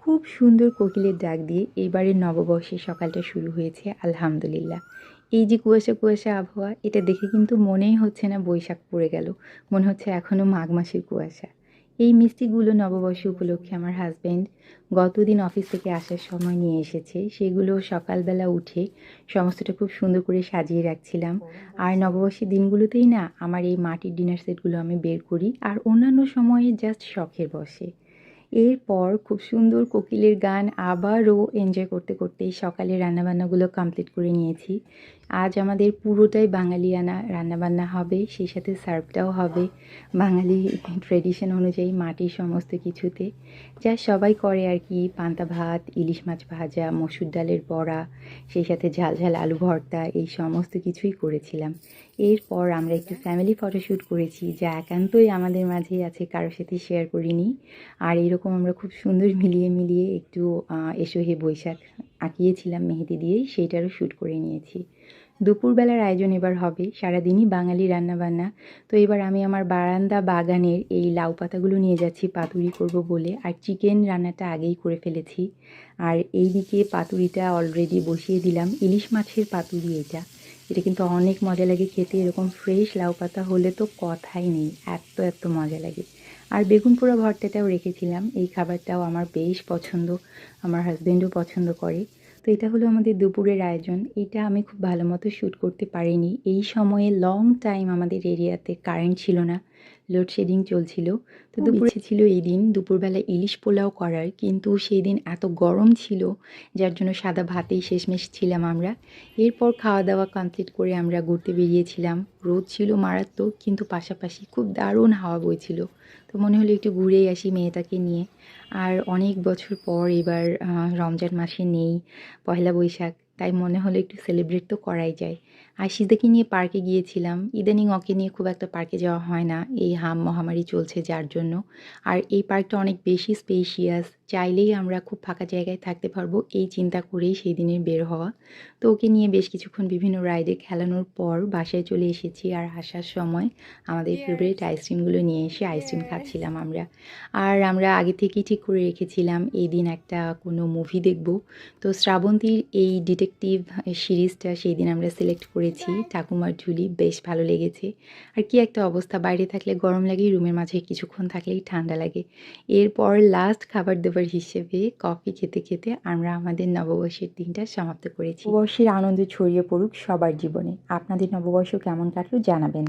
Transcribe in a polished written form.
খুব সুন্দর কোকিলের ডাক দিয়ে এবারের নববর্ষের সকালটা শুরু হয়েছে আলহামদুলিল্লাহ। এই যে কুয়াশা কুয়াশা আবহাওয়া, এটা দেখে কিন্তু মনেই হচ্ছে না বৈশাখ পড়ে গেল, মনে হচ্ছে এখনও মাঘ মাসের কুয়াশা। এই মিষ্টিগুলো নববর্ষ উপলক্ষে আমার হাজব্যান্ড গতদিন অফিস থেকে আসার সময় নিয়ে এসেছে। সেগুলো সকালবেলা উঠে সমস্তটা খুব সুন্দর করে সাজিয়ে রাখছিলাম। আর নববর্ষের দিনগুলোতেই না আমার এই মাটির ডিনার সেটগুলো আমি বের করি, আর অন্যান্য সময়ে জাস্ট শখের বশে। এরপর খুব সুন্দর কোকিলের গান আবারও এনজয় করতে করতেই সকালে রান্নাবান্নাগুলো কমপ্লিট করে নিয়েছি। আজ আমাদের পুরোটাই বাঙালিয়ানা রান্নাবান্না হবে, সেই সাথে সার্ভটাও হবে বাঙালি ট্রেডিশন অনুযায়ী মাটির সমস্ত কিছুতে, যা সবাই করে আর কি। পান্তা ভাত, ইলিশ মাছ ভাজা, মসুর ডালের বড়া, সেই সাথে ঝাল ঝাল আলু ভর্তা, এই সমস্ত কিছুই করেছিলাম। এরপর আমরা একটু ফ্যামিলি ফটোশ্যুট করেছি, যা একান্তই আমাদের মাঝেই আছে, কারোর সাথে শেয়ার করিনি। আর এরকম আমরা খুব সুন্দর মিলিয়ে মিলিয়ে একটু এসো হে বৈশাখ আঁকিয়েছিলাম মেহেদি দিয়েই, সেইটারও শ্যুট করে নিয়েছি। দুপুরবেলার আয়োজন এবার হবে সারাদিনই বাঙালি রান্নাবান্না। তো এবার আমি আমার বারান্দা বাগানের এই লাউ পাতাগুলো নিয়ে যাচ্ছি পাতুরি করব বলে, আর চিকেন রান্নাটা আগেই করে ফেলেছি। আর এইদিকে পাতুরিটা অলরেডি বসিয়ে দিলাম, ইলিশ মাছের পাতুরি এটা। এটা কিন্তু অনেক মজা লাগে খেতে, এরকম ফ্রেশ লাউ পাতা হলে তো কথাই নেই, এত এত মজা লাগে। আর বেগুন পোড়া ভর্তাটাও রেখেছিলাম, এই খাবারটাও আমার বেশ পছন্দ, আমার হাজব্যান্ডও পছন্দ করে। তো এটা হলো আমাদের দুপুরের আয়োজন। এটা আমি খুব ভালো মতো শ্যুট করতে পারিনি, এই সময়ে লং টাইম আমাদের এরিয়াতে কারেন্ট ছিল না, লোডশেডিং চলছিল। তো দুপুরে ছিল এই দিন দুপুরবেলা ইলিশ পোলাও করার, কিন্তু সেই দিন এত গরম ছিল যার জন্য সাদা ভাতেই শেষমেশ ছিলাম আমরা। এরপর খাওয়া দাওয়া কমপ্লিট করে আমরা ঘুরতে বেরিয়েছিলাম। রোদ ছিল মারাত্মক, কিন্তু পাশাপাশি খুব দারুণ হাওয়া বইছিল। তো মনে হলো একটু ঘুরেই আসি মেয়েটাকে নিয়ে। আর অনেক বছর পর এবার রমজান মাসে নেই, পয়লা বৈশাখ, তাই মনে হলো একটু সেলিব্রেট তো করাই যায়। আশিসদাকে নিয়ে পার্কে গিয়েছিলাম, ইদানিং ওকে নিয়ে খুব একটা পার্কে যাওয়া হয় না, এই মহামারী চলছে যার জন্য। আর এই পার্কটা অনেক বেশি স্পেশিয়াস, চাইলেই আমরা খুব ফাঁকা জায়গায় থাকতে পারবো, এই চিন্তা করেই সেই দিনের বের হওয়া। তো ওকে নিয়ে বেশ কিছুক্ষণ বিভিন্ন রাইডে খেলানোর পর বাসায় চলে এসেছি। আর আসার সময় আমাদের ফেভারিট আইসক্রিমগুলো নিয়ে এসে আইসক্রিম খাচ্ছিলাম আমরা। আর আমরা আগে থেকেই ঠিক করে রেখেছিলাম এই দিন একটা কোনো মুভি দেখব। তো শ্রাবন্তীর এই ডিটেকটিভ সিরিজটা সেই দিন আমরা সিলেক্ট করেছি, ঠাকুমার ঝুলি, বেশ ভালো লেগেছে। আর কি একটা অবস্থা, বাইরে থাকলে গরম লাগে, রুমের মাঝে কিছুক্ষণ থাকলেই ঠান্ডা লাগে। এরপর লাস্ট খাবার দাবার হিসেবে কফি খেতে খেতে আমরা আমাদের নববর্ষের দিনটা সমাপ্ত করেছি। নববর্ষের আনন্দ ছড়িয়ে পড়ুক সবার জীবনে। আপনাদের নববর্ষ কেমন কাটলো জানাবেন।